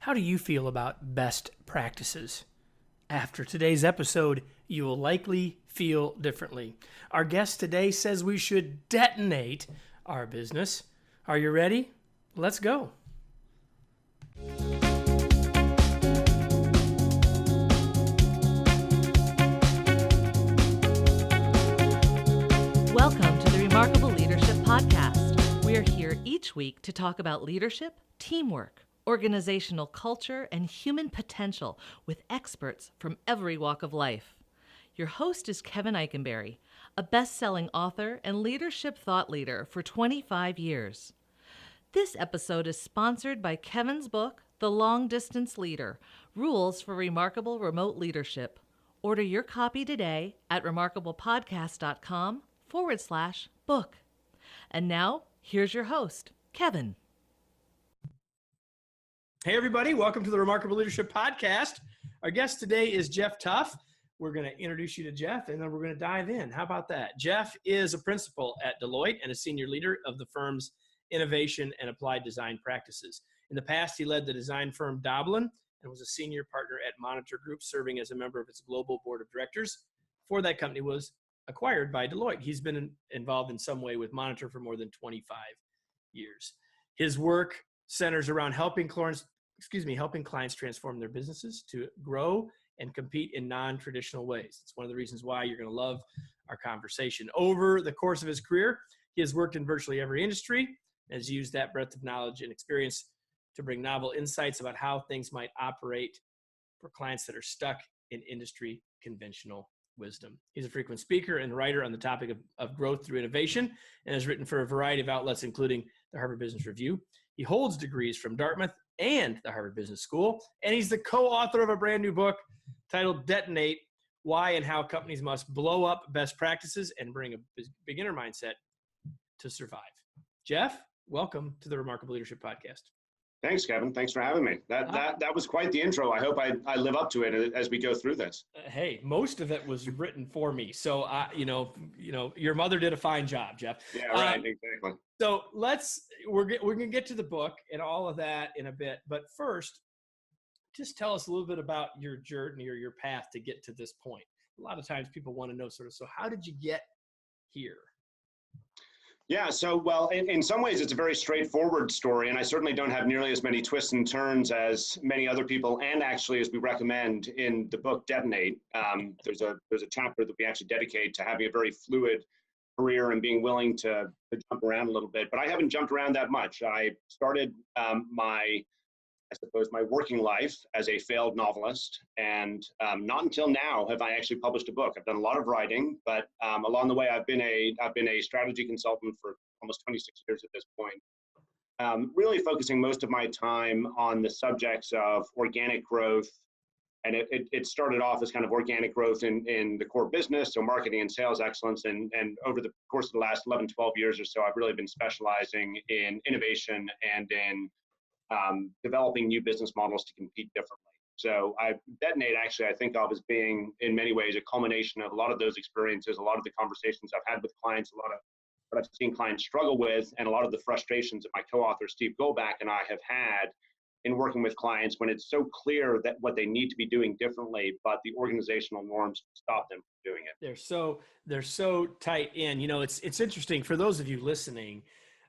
How do you feel about best practices? After today's episode, you will likely feel differently. Our guest today says we should detonate our business. Are you ready? Let's go. Welcome to the Remarkable Leadership Podcast. We are here each week to talk about leadership, teamwork, organizational culture, and human potential with experts from every walk of life. Your host is Kevin Eikenberry, a best-selling author and leadership thought leader for 25 years. This episode is sponsored by Kevin's book, The Long Distance Leader: Rules for Remarkable Remote Leadership. Order your copy today at remarkablepodcast.com/book. And now, here's your host, Kevin. Hey, everybody. Welcome to the Remarkable Leadership Podcast. Our guest today is Geoff Tuff. We're going to introduce you to Geoff, and then we're going to dive in. How about that? Geoff is a principal at Deloitte and a senior leader of the firm's innovation and applied design practices. In the past, he led the design firm Doblin and was a senior partner at Monitor Group, serving as a member of its global board of directors before that company was acquired by Deloitte. He's been involved in some way with Monitor for more than 25 years. His work centers around helping clients transform their businesses to grow and compete in non-traditional ways. It's one of the reasons why you're going to love our conversation. Over the course of his career, he has worked in virtually every industry and has used that breadth of knowledge and experience to bring novel insights about how things might operate for clients that are stuck in industry conventional wisdom. He's a frequent speaker and writer on the topic of growth through innovation and has written for a variety of outlets, including the Harvard Business Review. He holds degrees from Dartmouth and the Harvard Business School, and he's the co-author of a brand new book titled Detonate: Why and How Companies Must Blow Up Best Practices and Bring a Beginner Mindset to Survive. Geoff, welcome to the Remarkable Leadership Podcast. Thanks, Kevin. Thanks for having me. That was quite the intro. I hope I live up to it as we go through this. Hey, most of it was written for me, so your mother did a fine job, Geoff. Yeah, right. Exactly. So we're gonna get to the book and all of that in a bit, but first, just tell us a little bit about your journey or your path to get to this point. A lot of times people want to know so how did you get here? Yeah, so, in some ways, it's a very straightforward story, and I certainly don't have nearly as many twists and turns as many other people, and actually, as we recommend in the book Detonate, there's a chapter that we actually dedicate to having a very fluid career and being willing to jump around a little bit. But I haven't jumped around that much. I started my working life as a failed novelist, and not until now have I actually published a book. I've done a lot of writing, but along the way, I've been a strategy consultant for almost 26 years at this point, really focusing most of my time on the subjects of organic growth. And it started off as kind of organic growth in the core business, so marketing and sales excellence. And over the course of the last 11, 12 years or so, I've really been specializing in innovation and in developing new business models to compete differently. So Detonate actually, I think of as being in many ways a culmination of a lot of those experiences, a lot of the conversations I've had with clients, a lot of what I've seen clients struggle with, and a lot of the frustrations that my co-author Steve Goldback and I have had in working with clients when it's so clear that what they need to be doing differently, but the organizational norms stop them from doing it. They're so tight in. It's interesting for those of you listening.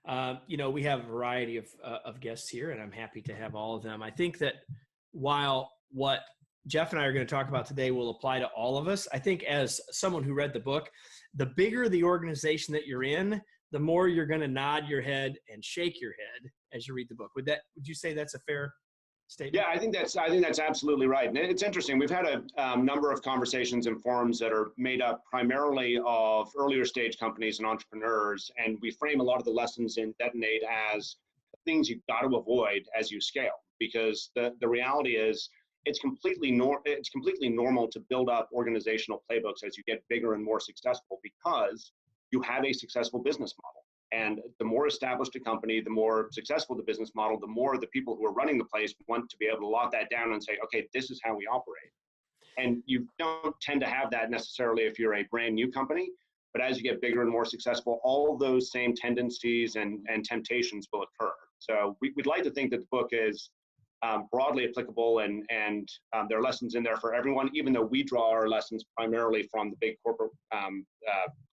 We have a variety of guests here, and I'm happy to have all of them. I think that while what Geoff and I are going to talk about today will apply to all of us, I think as someone who read the book, the bigger the organization that you're in, the more you're going to nod your head and shake your head as you read the book. Would you say that's a fair statement? Yeah, I think that's absolutely right. And it's interesting. We've had a number of conversations and forums that are made up primarily of earlier stage companies and entrepreneurs, and we frame a lot of the lessons in Detonate as things you've got to avoid as you scale, because the reality is it's completely normal to build up organizational playbooks as you get bigger and more successful, because you have a successful business model. And the more established a company, the more successful the business model, the more the people who are running the place want to be able to lock that down and say, okay, this is how we operate. And you don't tend to have that necessarily if you're a brand new company, but as you get bigger and more successful, all of those same tendencies and temptations will occur. So we'd like to think that the book is broadly applicable, and there are lessons in there for everyone, even though we draw our lessons primarily from the big corporate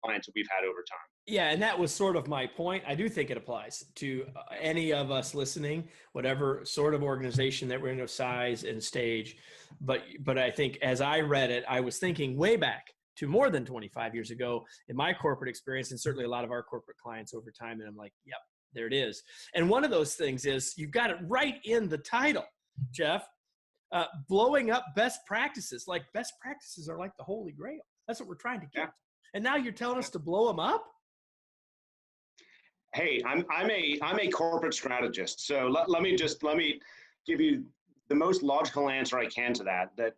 clients that we've had over time. Yeah, and that was sort of my point. I do think it applies to any of us listening, whatever sort of organization that we're in, of size and stage. But I think as I read it, I was thinking way back to more than 25 years ago in my corporate experience, and certainly a lot of our corporate clients over time. And I'm like, yep, there it is. And one of those things is you've got it right in the title, Geoff, blowing up best practices. Like best practices are like the holy grail. That's what we're trying to get. Yeah. And now you're telling us to blow them up? Hey, I'm a corporate strategist. So let me give you the most logical answer I can to that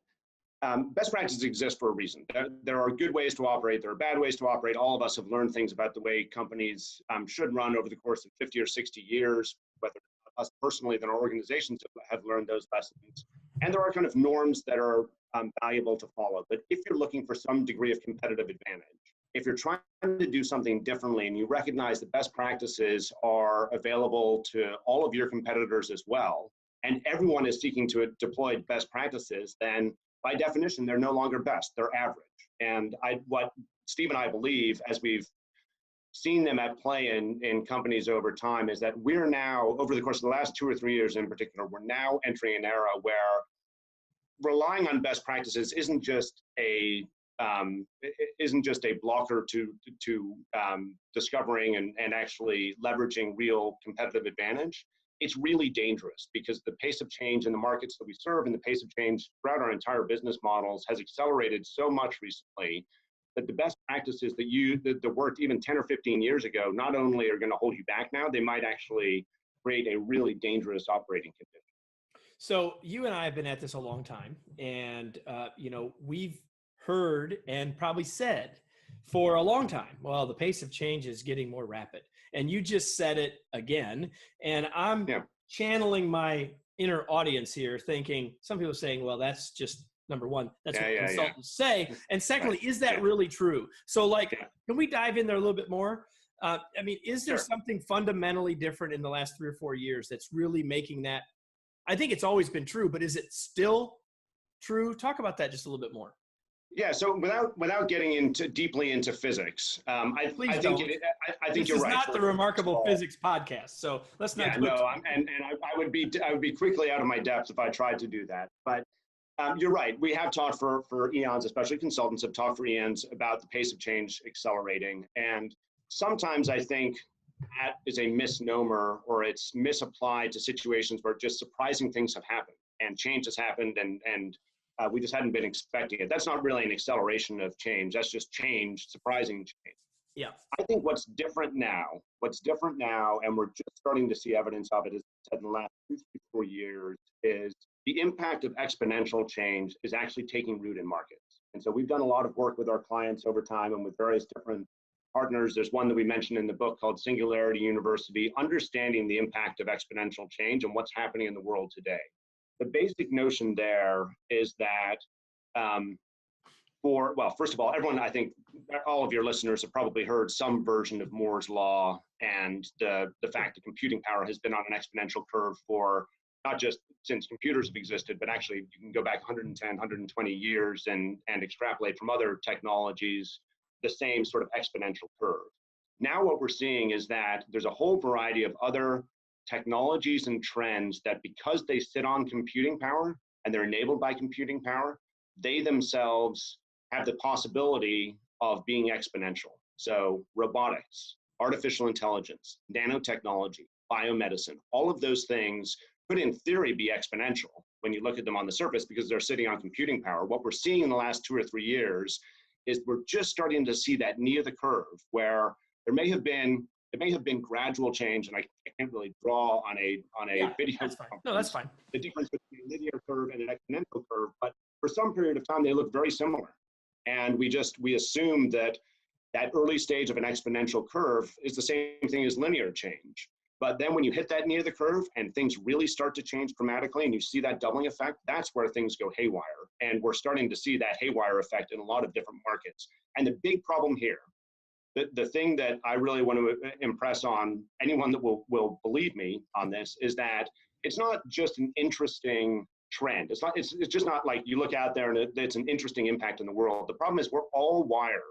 best practices exist for a reason. There are good ways to operate. There are bad ways to operate. All of us have learned things about the way companies should run over the course of 50 or 60 years, whether us personally than our organizations have learned those lessons. And there are kind of norms that are valuable to follow. But if you're looking for some degree of competitive advantage, if you're trying to do something differently and you recognize that best practices are available to all of your competitors as well, and everyone is seeking to deploy best practices, then by definition, they're no longer best, they're average. And what Steve and I believe, as we've seen them at play in companies over time, is that we're now, over the course of the last 2 or 3 years in particular, we're now entering an era where relying on best practices isn't just a blocker to discovering and actually leveraging real competitive advantage. It's really dangerous because the pace of change in the markets that we serve and the pace of change throughout our entire business models has accelerated so much recently that the best practices that worked even 10 or 15 years ago not only are going to hold you back now, they might actually create a really dangerous operating condition. So you and I have been at this a long time, and we've heard and probably said for a long time, well, the pace of change is getting more rapid. And you just said it again. And I'm channeling my inner audience here thinking, some people are saying, well, that's just number one. That's what consultants say. And secondly, is that really true? So can we dive in there a little bit more? Is there something fundamentally different in the last 3 or 4 years that's really making that? I think it's always been true, but is it still true? Talk about that just a little bit more. Yeah. So without getting deeply into physics, I think you're right. This is not the Remarkable Physics podcast, so let's not. Yeah, no, I would be quickly out of my depth if I tried to do that. But you're right. We have talked for eons, especially consultants have talked for eons about the pace of change accelerating, and sometimes I think that is a misnomer or it's misapplied to situations where just surprising things have happened and change has happened and we just hadn't been expecting it. That's not really an acceleration of change. That's just change, surprising change. Yeah. I think what's different now, and we're just starting to see evidence of it, as I said, in the last 2, 3, 4 years, is the impact of exponential change is actually taking root in markets. And so we've done a lot of work with our clients over time and with various different partners. There's one that we mentioned in the book called Singularity University, understanding the impact of exponential change and what's happening in the world today. The basic notion there is that first of all, everyone, I think all of your listeners have probably heard some version of Moore's Law and the fact that computing power has been on an exponential curve for not just since computers have existed, but actually you can go back 110, 120 years and extrapolate from other technologies the same sort of exponential curve. Now what we're seeing is that there's a whole variety of other technologies and trends that, because they sit on computing power and they're enabled by computing power, they themselves have the possibility of being exponential. So robotics, artificial intelligence, nanotechnology, biomedicine, all of those things could in theory be exponential when you look at them on the surface because they're sitting on computing power. What we're seeing in the last 2 or 3 years is we're just starting to see that near the curve where it may have been gradual change, and I can't really draw on a video. That's fine. No, that's fine. The difference between a linear curve and an exponential curve, but for some period of time they look very similar, and we assume that early stage of an exponential curve is the same thing as linear change. But then when you hit that near the curve and things really start to change dramatically and you see that doubling effect, that's where things go haywire. And we're starting to see that haywire effect in a lot of different markets. And the big problem here, the thing that I really want to impress on anyone that will believe me on this, is that it's not just an interesting trend. It's just not like you look out there and it's an interesting impact in the world. The problem is we're all wired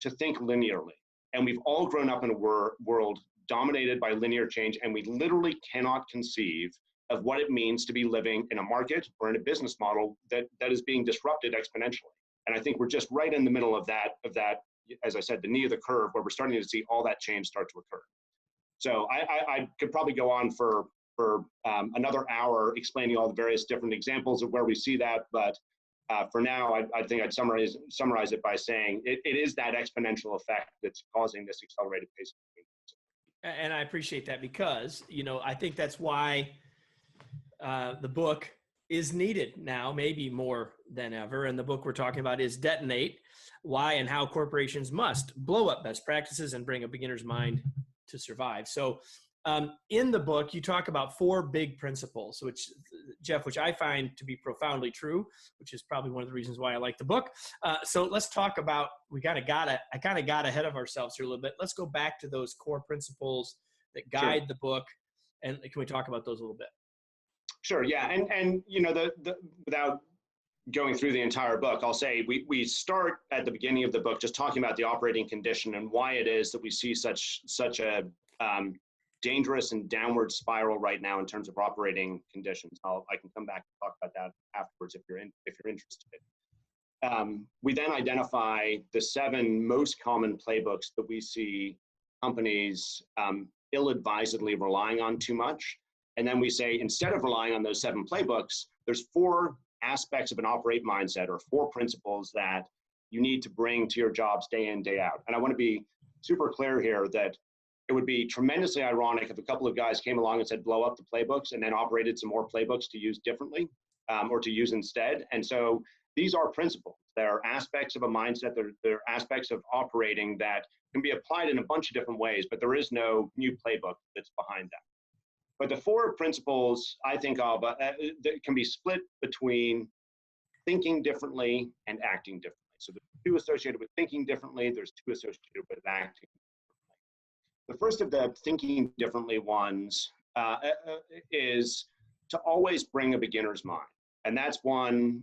to think linearly. And we've all grown up in a world dominated by linear change, and we literally cannot conceive of what it means to be living in a market or in a business model that is being disrupted exponentially. And I think we're just right in the middle of that, as I said, the knee of the curve, where we're starting to see all that change start to occur. So I could probably go on for another hour explaining all the various different examples of where we see that, but for now, I think I'd summarize it by saying it is that exponential effect that's causing this accelerated pace of change. And I appreciate that because, I think that's why the book is needed now, maybe more than ever. And the book we're talking about is Detonate: Why and How Corporations Must Blow Up Best Practices and Bring a Beginner's Mind to Survive. So in the book, you talk about 4 big principles, which, Geoff, which I find to be profoundly true, which is probably one of the reasons why I like the book. So let's talk about, I kind of got ahead of ourselves here a little bit. Let's go back to those core principles that guide the book. And can we talk about those a little bit? Sure. Yeah. And without going through the entire book, I'll say we start at the beginning of the book just talking about the operating condition and why it is that we see such a dangerous and downward spiral right now in terms of operating conditions. I can come back and talk about that afterwards if you're interested. We then identify the 7 most common playbooks that we see companies ill-advisedly relying on too much. And then we say, instead of relying on those 7 playbooks, there's 4 aspects of an operate mindset, or 4 principles that you need to bring to your jobs day in, day out. And I want to be super clear here that it would be tremendously ironic if a couple of guys came along and said, blow up the playbooks, and then operated some more playbooks to use differently or to use instead. And so these are principles. They're aspects of a mindset. They're aspects of operating that can be applied in a bunch of different ways, but there is no new playbook that's behind that. But the 4 principles I think of that can be split between thinking differently and acting differently. So there's 2 associated with thinking differently. There's 2 associated with acting. The first of the thinking differently ones is to always bring a beginner's mind. And that's one,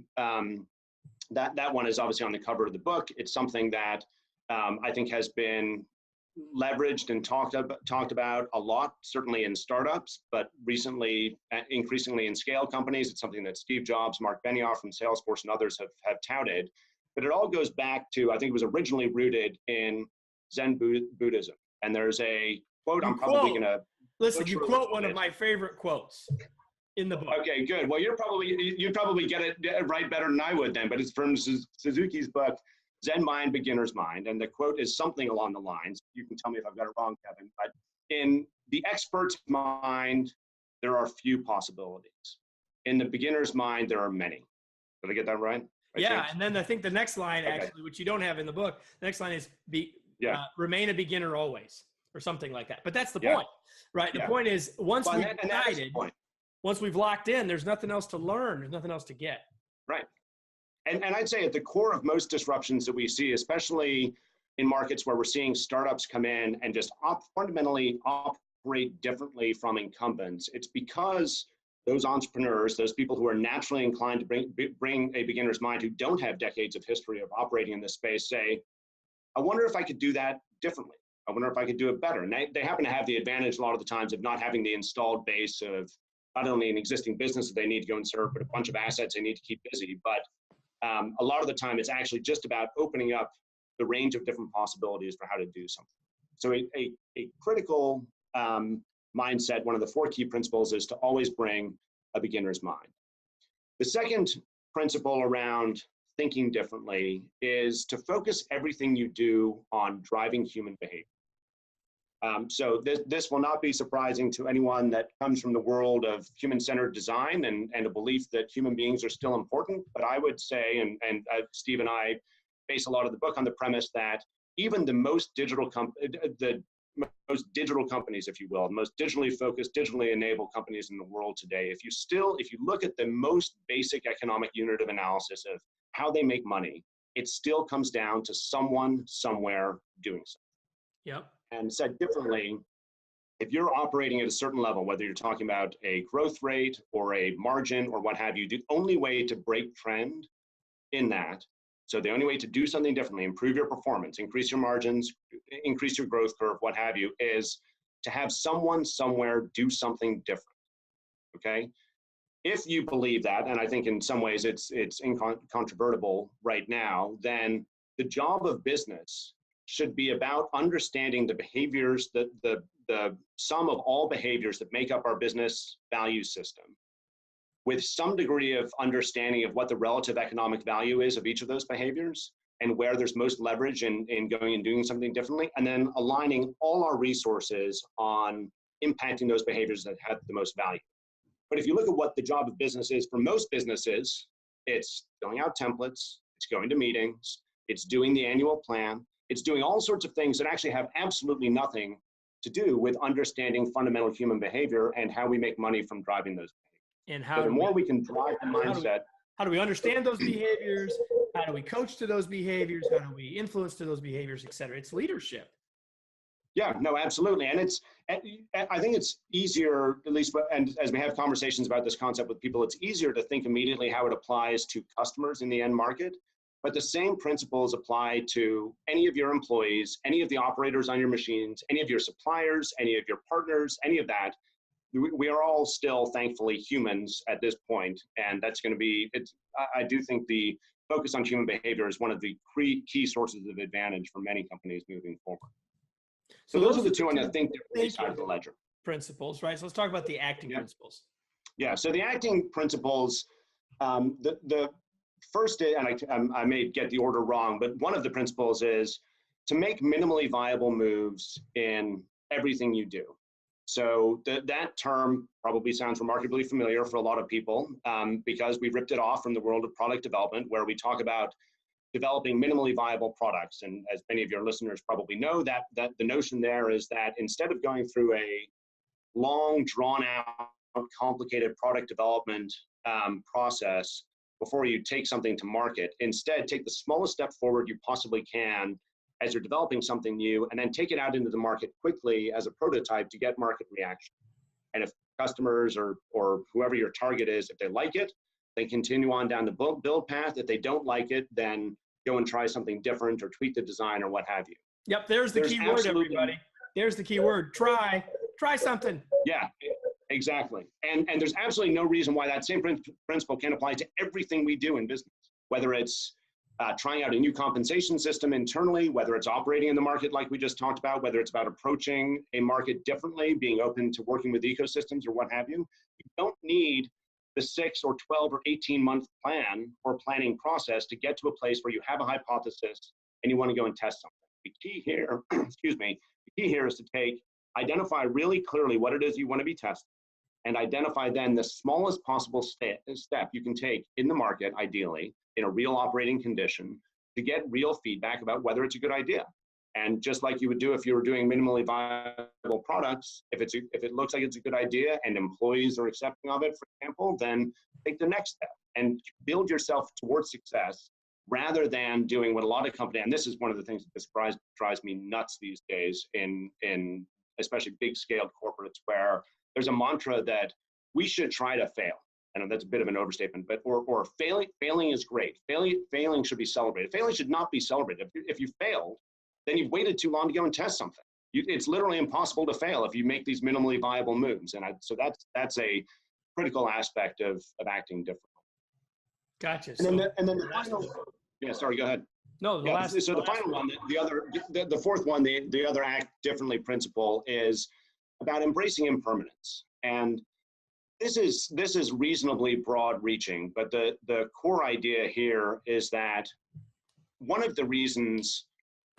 that one is obviously on the cover of the book. It's something that I think has been leveraged and talked about a lot, certainly in startups, but recently, increasingly in scale companies. It's something that Steve Jobs, Mark Benioff from Salesforce and others have touted. But it all goes back to, I think it was originally rooted in Zen Buddhism. And there's a quote I'm probably going to listen. You quote one of my favorite quotes in the book. Okay, good. Well, you'd probably get it right better than I would then. But it's from Suzuki's book, Zen Mind, Beginner's Mind, and the quote is something along the lines. You can tell me if I've got it wrong, Kevin. But in the expert's mind, there are few possibilities. In the beginner's mind, there are many. Did I get that right? And then I think the next line, actually, which you don't have in the book, the next line is remain a beginner always, or something like that. But that's the point, right? The point is, once we've decided, once we've locked in, there's nothing else to learn. There's nothing else to get. Right. And I'd say at the core of most disruptions that we see, especially in markets where we're seeing startups come in and just fundamentally operate differently from incumbents, it's because those entrepreneurs, those people who are naturally inclined to bring a beginner's mind, who don't have decades of history of operating in this space, say, I wonder if I could do that differently. I wonder if I could do it better. And they happen to have the advantage a lot of the times of not having the installed base of not only an existing business that they need to go and serve, but a bunch of assets they need to keep busy. But a lot of the time, it's actually just about opening up the range of different possibilities for how to do something. So a critical mindset, one of the 4 key principles, is to always bring a beginner's mind. The second principle around thinking differently is to focus everything you do on driving human behavior. So this will not be surprising to anyone that comes from the world of human-centered design and a belief that human beings are still important. But I would say, and Steve and I base a lot of the book on the premise that even the most digital companies, if you will, the most digitally focused, digitally enabled companies in the world today, if you look at the most basic economic unit of analysis of how they make money, it still comes down to someone somewhere doing something. Yep. And said differently, if you're operating at a certain level, whether you're talking about a growth rate or a margin or what have you, the only way to break trend in that, so the only way to do something differently, improve your performance, increase your margins, increase your growth curve, what have you, is to have someone somewhere do something different, okay? If you believe that, and I think in some ways it's incontrovertible right now, then the job of business should be about understanding the behaviors, the sum of all behaviors that make up our business value system, with some degree of understanding of what the relative economic value is of each of those behaviors and where there's most leverage in going and doing something differently, and then aligning all our resources on impacting those behaviors that have the most value. But if you look at what the job of business is for most businesses, it's filling out templates, it's going to meetings, it's doing the annual plan, it's doing all sorts of things that actually have absolutely nothing to do with understanding fundamental human behavior and how we make money from driving those behaviors. And how so the more we can drive the mindset. How do we understand those behaviors? How do we coach to those behaviors? How do we influence to those behaviors, et cetera? It's leadership. Yeah, no, absolutely. And I think it's easier, at least, and as we have conversations about this concept with people, it's easier to think immediately how it applies to customers in the end market. But the same principles apply to any of your employees, any of the operators on your machines, any of your suppliers, any of your partners, any of that. We are all still, thankfully, humans at this point, and that's going to be, I do think the focus on human behavior is one of the key sources of advantage for many companies moving forward. So those are the two, and I think they're side of the ledger. Principles, right? So let's talk about the acting principles. Yeah, so the acting principles, the first, and I may get the order wrong, but one of the principles is to make minimally viable moves in everything you do. So that term probably sounds remarkably familiar for a lot of people because we ripped it off from the world of product development, where we talk about developing minimally viable products. And as many of your listeners probably know, that the notion there is that instead of going through a long, drawn-out, complicated product development process before you take something to market, instead take the smallest step forward you possibly can as you're developing something new, and then take it out into the market quickly as a prototype to get market reaction. And if customers or whoever your target is, if they like it, then continue on down the build path. If they don't like it, then go and try something different or tweak the design or what have you. Yep, there's the key word, everybody. There's the key word, try something. Yeah, exactly. And there's absolutely no reason why that same principle can apply to everything we do in business, whether it's trying out a new compensation system internally, whether it's operating in the market like we just talked about, whether it's about approaching a market differently, being open to working with ecosystems or what have you. You don't need the 6 or 12 or 18-month plan or planning process to get to a place where you have a hypothesis and you want to go and test something. The key here, excuse me, the key here is to identify really clearly what it is you want to be testing, and identify then the smallest possible step you can take in the market, ideally, in a real operating condition, to get real feedback about whether it's a good idea. And just like you would do if you were doing minimally viable products, if it looks like it's a good idea and employees are accepting of it, for example, then take the next step and build yourself towards success, rather than doing what a lot of companies, and this is one of the things that drives me nuts these days in especially big scaled corporates, where there's a mantra that we should try to fail. I know that's a bit of an overstatement, but or failing is great. Failing should be celebrated. Failing should not be celebrated. If you failed, then you've waited too long to go and test something. It's literally impossible to fail if you make these minimally viable moves. And so that's a critical aspect of acting differently. Gotcha. And then the final. Yeah, sorry. Go ahead. No, the last. So the final one, the fourth one, the other act differently principle is about embracing impermanence. And this is reasonably broad reaching, but the core idea here is that one of the reasons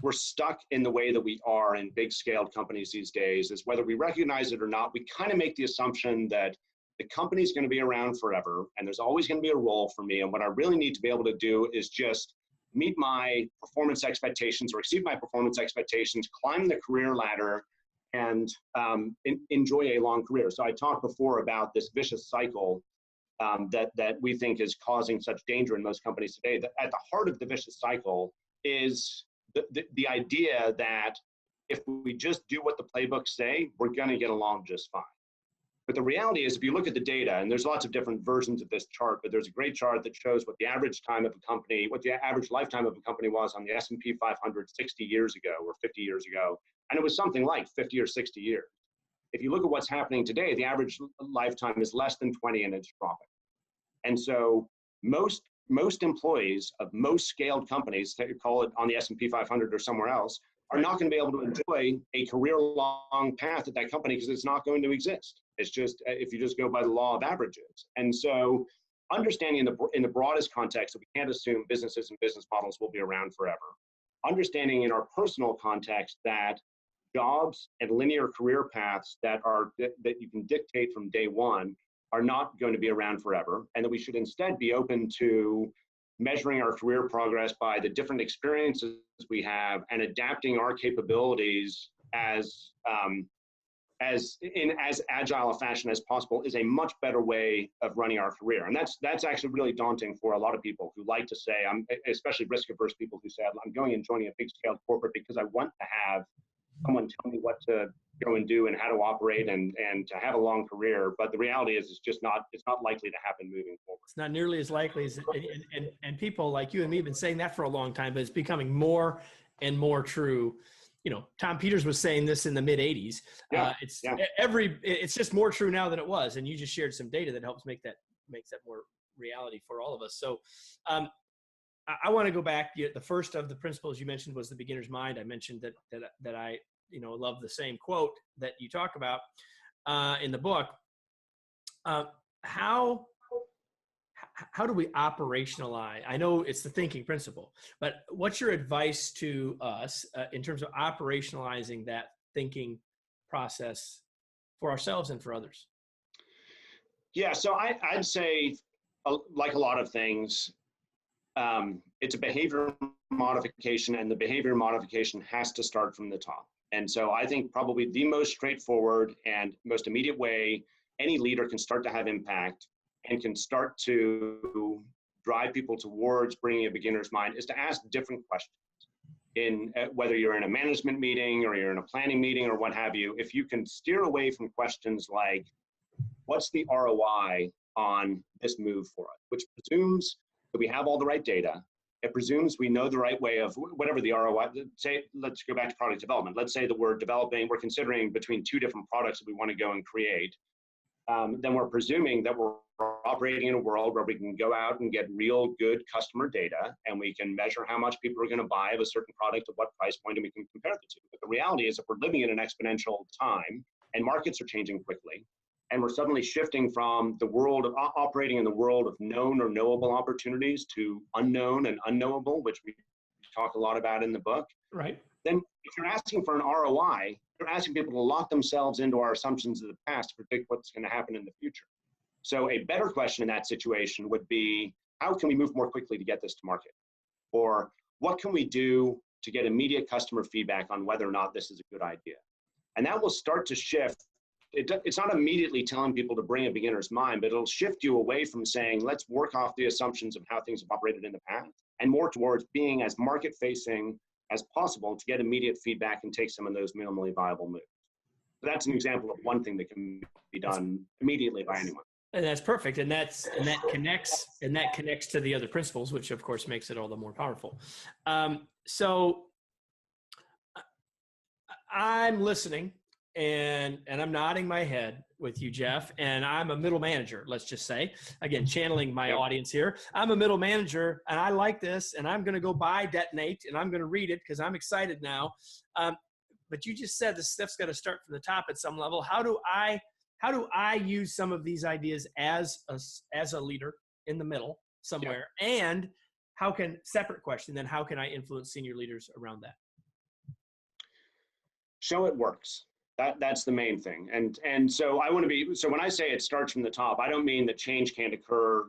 we're stuck in the way that we are in big scaled companies these days is, whether we recognize it or not, we kind of make the assumption that the company's going to be around forever and there's always going to be a role for me. And what I really need to be able to do is just meet my performance expectations or exceed my performance expectations, climb the career ladder, and enjoy a long career. So I talked before about this vicious cycle that we think is causing such danger in most companies today. That at the heart of the vicious cycle is the idea that if we just do what the playbooks say, we're going to get along just fine. But the reality is, if you look at the data, and there's lots of different versions of this chart, but there's a great chart that shows what the average time of a company, what the average lifetime of a company was on the S&P 500 60 years ago or 50 years ago. And it was something like 50 or 60 years. If you look at what's happening today, the average lifetime is less than 20 and it's dropping. And so most employees of most scaled companies, call it on the S&P 500 or somewhere else, are not going to be able to enjoy a career-long path at that company because it's not going to exist. It's just, if you just go by the law of averages. And so understanding in the broadest context that we can't assume businesses and business models will be around forever. Understanding in our personal context that jobs and linear career paths that you can dictate from day one are not going to be around forever, and that we should instead be open to measuring our career progress by the different experiences we have and adapting our capabilities as agile a fashion as possible is a much better way of running our career. And that's actually really daunting for a lot of people who like to say, especially risk-averse people who say, I'm going and joining a big-scale corporate because I want to have someone tell me what to go and do and how to operate and to have a long career. But the reality is it's not likely to happen moving forward. It's not nearly as likely as, and people like you and me have been saying that for a long time, but it's becoming more and more true. You know, Tom Peters was saying this in the mid 80s. It's just more true now than it was. And you just shared some data that helps makes that more reality for all of us. So I want to go back. The first of the principles you mentioned was the beginner's mind. I mentioned that I, love the same quote that you talk about in the book. How do we operationalize? I know it's the thinking principle, but what's your advice to us in terms of operationalizing that thinking process for ourselves and for others? Yeah, so I'd say, like a lot of things, it's a behavior modification, and the behavior modification has to start from the top. And so I think probably the most straightforward and most immediate way any leader can start to have impact and can start to drive people towards bringing a beginner's mind is to ask different questions. Whether you're in a management meeting or you're in a planning meeting or what have you, if you can steer away from questions like, what's the ROI on this move for us? Which presumes that we have all the right data. It presumes we know the right way of whatever the ROI, let's go back to product development. Let's say that we're considering between two different products that we want to go and create. Then we're presuming that we're operating in a world where we can go out and get real good customer data, and we can measure how much people are going to buy of a certain product at what price point, and we can compare the two. But the reality is, if we're living in an exponential time and markets are changing quickly, and we're suddenly shifting from the world of operating in the world of known or knowable opportunities to unknown and unknowable, which we talk a lot about in the book. Right. Then if you're asking for an ROI, you're asking people to lock themselves into our assumptions of the past to predict what's going to happen in the future. So a better question in that situation would be, how can we move more quickly to get this to market? Or what can we do to get immediate customer feedback on whether or not this is a good idea? And that will start to shift. It's not immediately telling people to bring a beginner's mind, but it'll shift you away from saying, let's work off the assumptions of how things have operated in the past, and more towards being as market-facing as possible to get immediate feedback and take some of those minimally viable moves. So that's an example of one thing that can be done immediately by anyone. And that's perfect. And that connects to the other principles, which of course makes it all the more powerful. So I'm listening and I'm nodding my head with you, Geoff, and I'm a middle manager, let's just say, again, channeling my audience here. I'm a middle manager and I like this, and I'm going to go buy Detonate and I'm going to read it because I'm excited now. But you just said this stuff's got to start from the top at some level. How do I use some of these ideas as a leader in the middle somewhere? Yeah. And separate question, then how can I influence senior leaders around that? Show it works. That's the main thing. And so when I say it starts from the top, I don't mean that change can't occur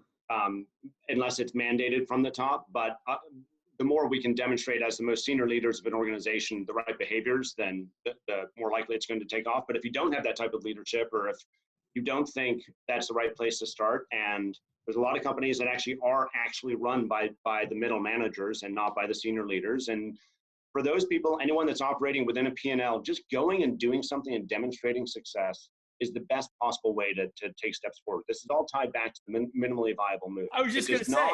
unless it's mandated from the top, but the more we can demonstrate as the most senior leaders of an organization the right behaviors, then the more likely it's going to take off. But if you don't have that type of leadership, or if you don't think that's the right place to start, and there's a lot of companies that are run by the middle managers and not by the senior leaders. And for those people, anyone that's operating within a P&L, just going and doing something and demonstrating success is the best possible way to take steps forward. This is all tied back to the minimally viable move. I was just going to say,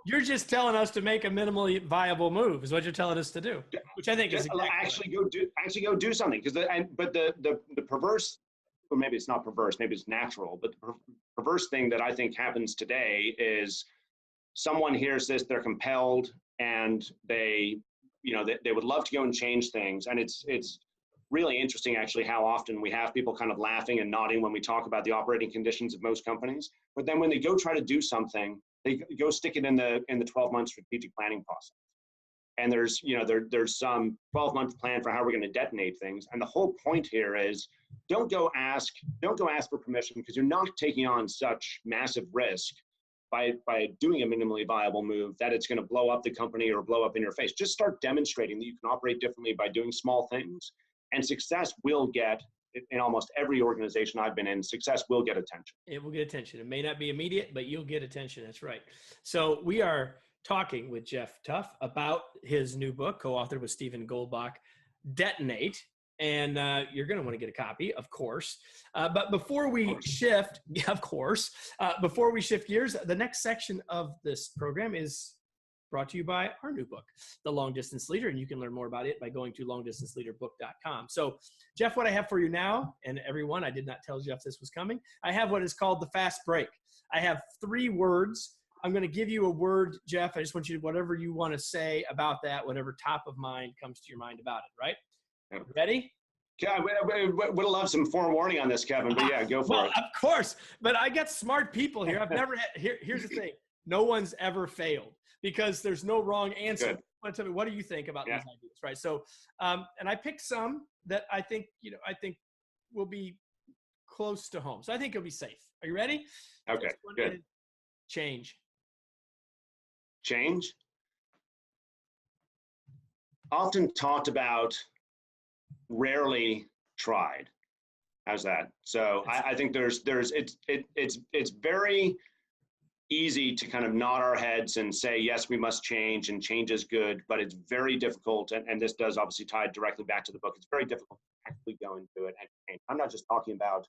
you're just telling us to make a minimally viable move is what you're telling us to do, which I think is exactly actually go do something. But the perverse, or maybe it's not perverse, maybe it's natural, but the perverse thing that I think happens today is someone hears this, they're compelled, and they would love to go and change things. And it's really interesting actually how often we have people kind of laughing and nodding when we talk about the operating conditions of most companies, but then when they go try to do something, they go stick it in the 12-month strategic planning process. And there's some 12-month plan for how we're going to detonate things. And the whole point here is don't go ask for permission, because you're not taking on such massive risk by doing a minimally viable move that it's going to blow up the company or blow up in your face. Just start demonstrating that you can operate differently by doing small things, and success will get, in almost every organization I've been in, success will get attention. It will get attention. It may not be immediate, but you'll get attention. That's right. So we are talking with Geoff Tuff about his new book, co-authored with Stephen Goldbach, Detonate. And you're going to want to get a copy, of course. But before we shift, before we shift gears, the next section of this program is brought to you by our new book, The Long Distance Leader, and you can learn more about it by going to longdistanceleaderbook.com. So, Geoff, what I have for you now, and everyone, I did not tell Geoff this was coming, I have what is called the fast break. I have 3 words. I'm going to give you a word, Geoff. I just want you to, whatever you want to say about that, whatever top of mind comes to your mind about it, right? Yep. Ready? Yeah, I would have loved some forewarning on this, Kevin, but yeah, go for it. Of course, but I got smart people here. I've never had, here's the thing. No one's ever failed, because there's no wrong answer. Tell me, what do you think about these ideas, right? So, and I picked some that I think will be close to home. So I think it'll be safe. Are you ready? Okay, good. Change. Change? Often talked about, rarely tried. How's that? So I think it's very easy to kind of nod our heads and say, yes, we must change, and change is good, but it's very difficult. And this does obviously tie directly back to the book. It's very difficult to actually go and do it and change. I'm not just talking about,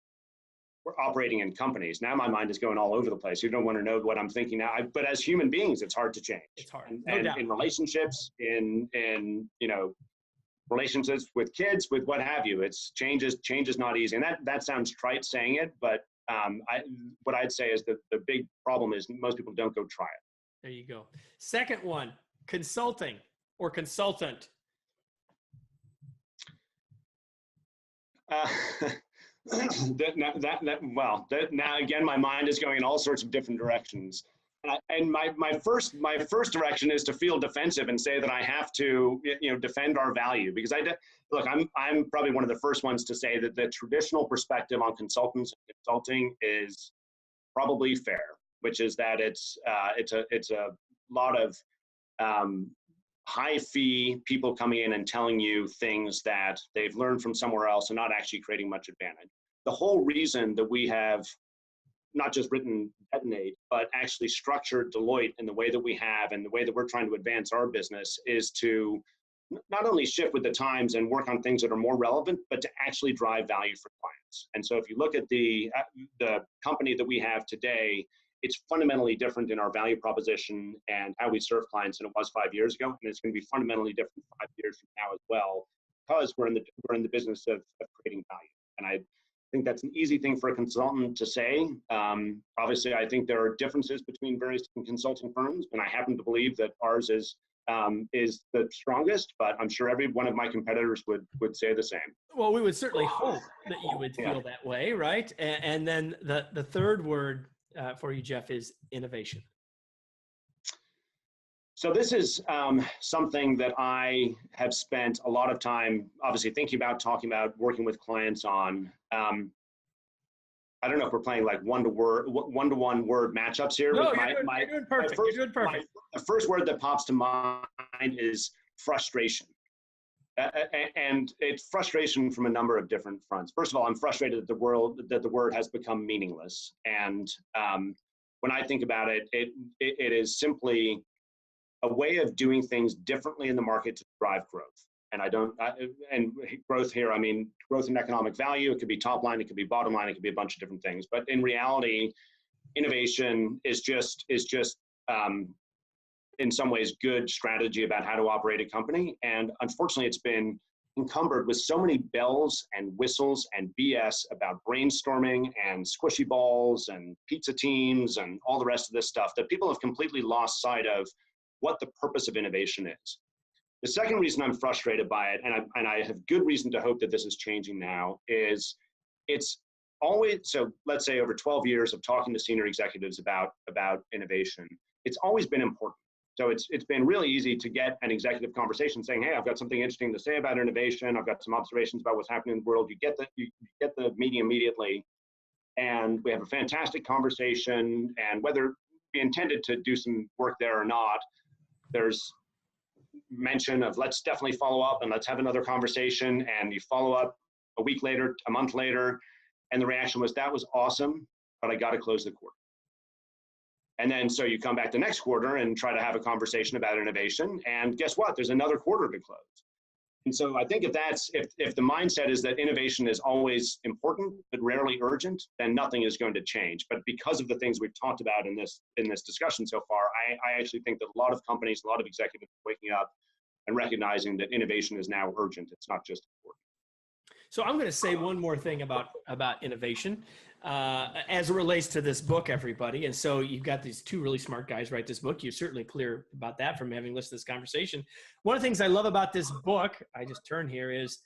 we're operating in companies. Now my mind is going all over the place. You don't want to know what I'm thinking now. But as human beings, it's hard to change. It's hard. And in relationships, in relationships with kids, with what have you, change is not easy. And that sounds trite saying it, but what I'd say is that the big problem is most people don't go try it. There you go. Second one, consulting or consultant. Now again, my mind is going in all sorts of different directions. And my first direction is to feel defensive and say that I have to, defend our value, because I'm probably one of the first ones to say that the traditional perspective on consultants and consulting is probably fair, which is that it's a lot of high fee people coming in and telling you things that they've learned from somewhere else and not actually creating much advantage. The whole reason that we have not just written Detonate, but actually structured Deloitte in the way that we have and the way that we're trying to advance our business is to not only shift with the times and work on things that are more relevant, but to actually drive value for clients. And so if you look at the company that we have today, it's fundamentally different in our value proposition and how we serve clients than it was 5 years ago. And it's going to be fundamentally different 5 years from now as well, because we're in the business of creating value. And I think that's an easy thing for a consultant to say. Obviously, I think there are differences between various consulting firms, and I happen to believe that ours is the strongest, but I'm sure every one of my competitors would say the same. Well, we would certainly hope that you would feel that way, right? And then the third word for you, Geoff, is innovation. So this is something that I have spent a lot of time, obviously, thinking about, talking about, working with clients on. I don't know if we're playing like one-to-one word matchups here. No, you're doing perfect. You're doing perfect. The first word that pops to mind is frustration. And it's frustration from a number of different fronts. First of all, I'm frustrated that the word has become meaningless. And when I think about it, it is simply a way of doing things differently in the market to drive growth. and growth here, I mean, growth in economic value. It could be top line, it could be bottom line, it could be a bunch of different things. But in reality, innovation is just in some ways good strategy about how to operate a company. And unfortunately, it's been encumbered with so many bells and whistles and BS about brainstorming and squishy balls and pizza teams and all the rest of this stuff that people have completely lost sight of what the purpose of innovation is. The second reason I'm frustrated by it, and I have good reason to hope that this is changing now, is it's always, so let's say over 12 years of talking to senior executives about innovation, it's always been important. So it's been really easy to get an executive conversation saying, hey, I've got something interesting to say about innovation. I've got some observations about what's happening in the world. You get the meeting immediately, and we have a fantastic conversation. And whether we intended to do some work there or not, there's mention of let's definitely follow up and let's have another conversation. And you follow up a week later, a month later, and the reaction was, that was awesome, but I got to close the quarter. And then so you come back the next quarter and try to have a conversation about innovation, and guess what? There's another quarter to close. And so I think if the mindset is that innovation is always important but rarely urgent, then nothing is going to change. But because of the things we've talked about in this discussion so far, I actually think that a lot of companies, a lot of executives are waking up and recognizing that innovation is now urgent. It's not just important. So I'm going to say one more thing about innovation as it relates to this book, everybody. And so you've got these two really smart guys write this book. You're certainly clear about that from having listened to this conversation. One of the things I love about this book, I just turned here, is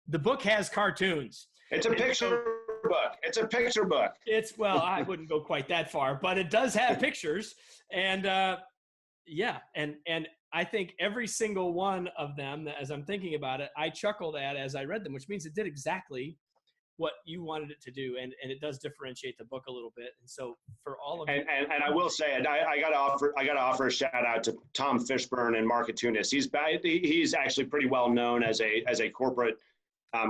the book has cartoons. It's a picture book. It's a picture book. Well, I wouldn't go quite that far, but it does have pictures. And yeah, and I think every single one of them, as I'm thinking about it, I chuckled at as I read them, which means it did exactly what you wanted it to do, and it does differentiate the book a little bit. And so for all of you, and I will say, I got to offer a shout out to Tom Fishburne and Mark Atunis. He's actually pretty well known as a corporate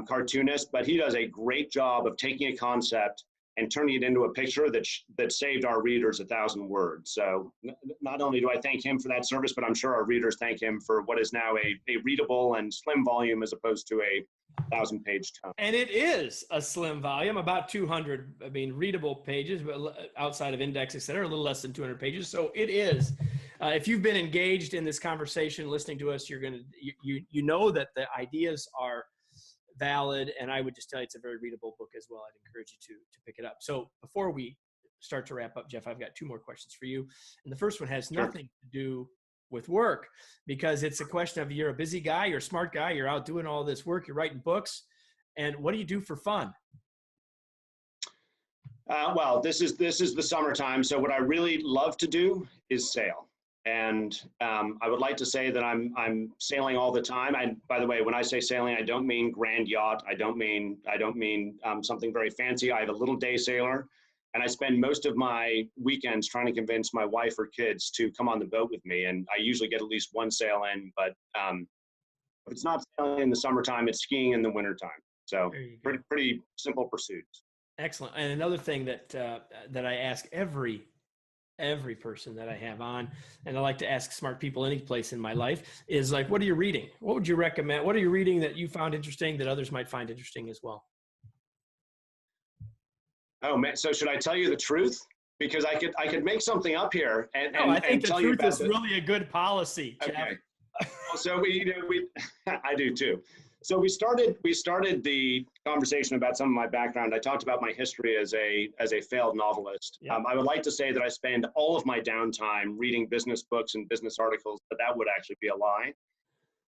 cartoonist, but he does a great job of taking a concept and turning it into a picture that saved our readers 1,000 words. So not only do I thank him for that service, but I'm sure our readers thank him for what is now a readable and slim volume as opposed to a 1,000-page tome. And it is a slim volume, about 200, readable pages, but outside of index, et cetera, a little less than 200 pages. So it is. If you've been engaged in this conversation, listening to us, you know that the ideas are valid, and I would just tell you it's a very readable book as well. I'd encourage you to pick it up. So before we start to wrap up, Geoff, I've got two more questions for you. And the first one has nothing to do with work, because it's a question of, you're a busy guy, you're a smart guy, you're out doing all this work, you're writing books, and what do you do for fun? Well, this is the summertime, so what I really love to do is sail. And I would like to say that I'm sailing all the time. And by the way, when I say sailing, I don't mean grand yacht. I don't mean something very fancy. I have a little day sailor, and I spend most of my weekends trying to convince my wife or kids to come on the boat with me. And I usually get at least one sail in, but if it's not sailing in the summertime, it's skiing in the wintertime. So pretty simple pursuits. Excellent. And another thing that I ask every person that I have on, and I like to ask smart people any place in my life, is like, what are you reading? What would you recommend? What are you reading that you found interesting that others might find interesting as well? Oh man, so should I tell you the truth? Because I could make something up here and I think the truth is really a good policy, Geoff. Okay. So we I do too. So we started the conversation about some of my background. I talked about my history as a failed novelist. Yeah. I would like to say that I spend all of my downtime reading business books and business articles, but that would actually be a lie.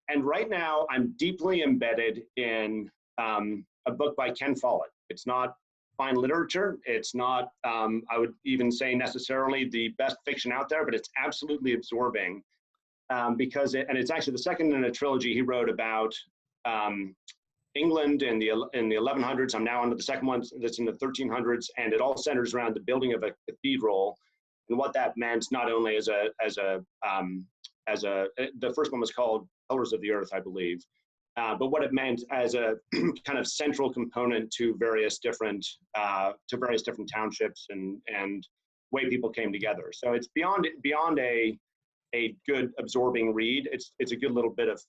And right now, I'm deeply embedded in a book by Ken Follett. It's not fine literature. It's not, I would even say necessarily the best fiction out there, but it's absolutely absorbing because it's actually the second in a trilogy he wrote about England in the 1100s. I'm now on to the second one that's in the 1300s, and it all centers around the building of a cathedral and what that meant, not only as the first one was called Pillars of the Earth, I believe, but what it meant as a kind of central component to various different townships and way people came together. So it's beyond a a good absorbing read. It's a good little bit of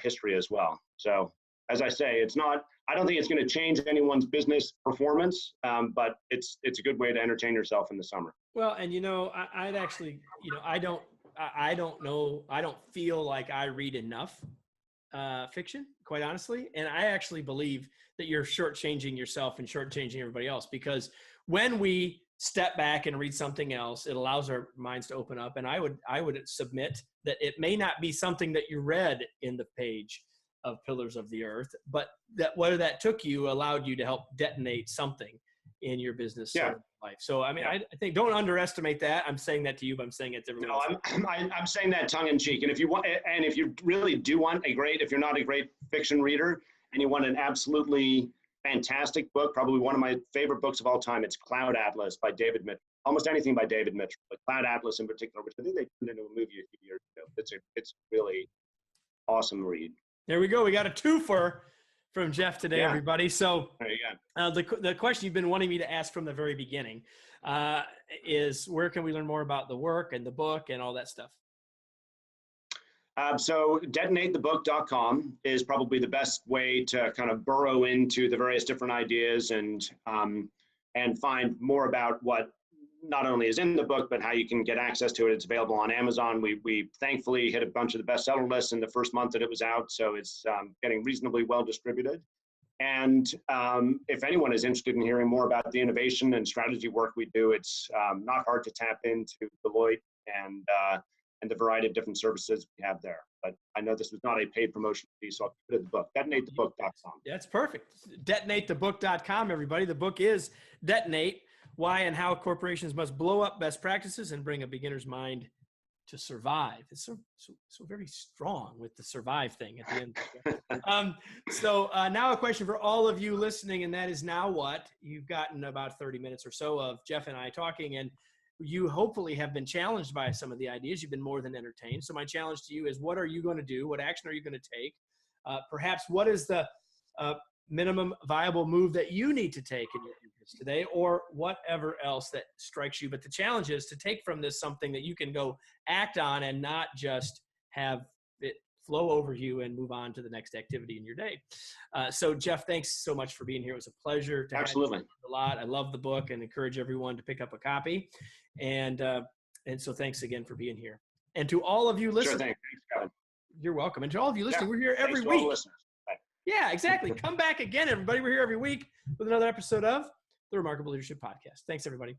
history as well. So as I say, I don't think it's going to change anyone's business performance, but it's a good way to entertain yourself in the summer. Well, and I'd actually, I don't know, I don't feel like I read enough fiction, quite honestly. And I actually believe that you're shortchanging yourself and shortchanging everybody else, because when we step back and read something else, it allows our minds to open up. And I would submit that it may not be something that you read in the page of Pillars of the Earth, but that whether that took you allowed you to help detonate something in your business life. So, I mean, I think don't underestimate that. I'm saying that to you, but I'm saying it to everyone else. I'm saying that tongue in cheek. And if you really do want if you're not a great fiction reader and you want an absolutely fantastic book, probably one of my favorite books of all time, it's Cloud Atlas by David Mitchell. Almost anything by David Mitchell, but Cloud Atlas in particular, which I think they turned into a movie a few years ago. It's really awesome read. There we go. We got a twofer from Geoff today, everybody. So there you go. The question you've been wanting me to ask from the very beginning is, where can we learn more about the work and the book and all that stuff? So detonatethebook.com is probably the best way to kind of burrow into the various different ideas and find more about what not only is in the book, but how you can get access to it. It's available on Amazon. We thankfully hit a bunch of the bestseller lists in the first month that it was out, so it's getting reasonably well distributed. And if anyone is interested in hearing more about the innovation and strategy work we do, it's not hard to tap into Deloitte and the variety of different services we have there. But I know this was not a paid promotion piece, so I'll put it in the book, detonatethebook.com. That's perfect. Detonatethebook.com, everybody. The book is Detonate: Why and How Corporations Must Blow Up Best Practices and Bring a Beginner's Mind to Survive. It's so very strong with the survive thing at the end. So now a question for all of you listening, and that is, now what? You've gotten about 30 minutes or so of Geoff and I talking, and you hopefully have been challenged by some of the ideas. You've been more than entertained. So my challenge to you is, what are you going to do? What action are you going to take? Perhaps what is the minimum viable move that you need to take in your business today, or whatever else that strikes you? But the challenge is to take from this something that you can go act on and not just have it flow over you and move on to the next activity in your day. So Geoff, thanks so much for being here. It was a pleasure to have you a lot. I love the book and encourage everyone to pick up a copy. And so thanks again for being here. And to all of you listening, thanks, Kevin. You're welcome. And to all of you listening, we're here every week. Yeah, exactly. Come back again, everybody. We're here every week with another episode of the Remarkable Leadership Podcast. Thanks, everybody.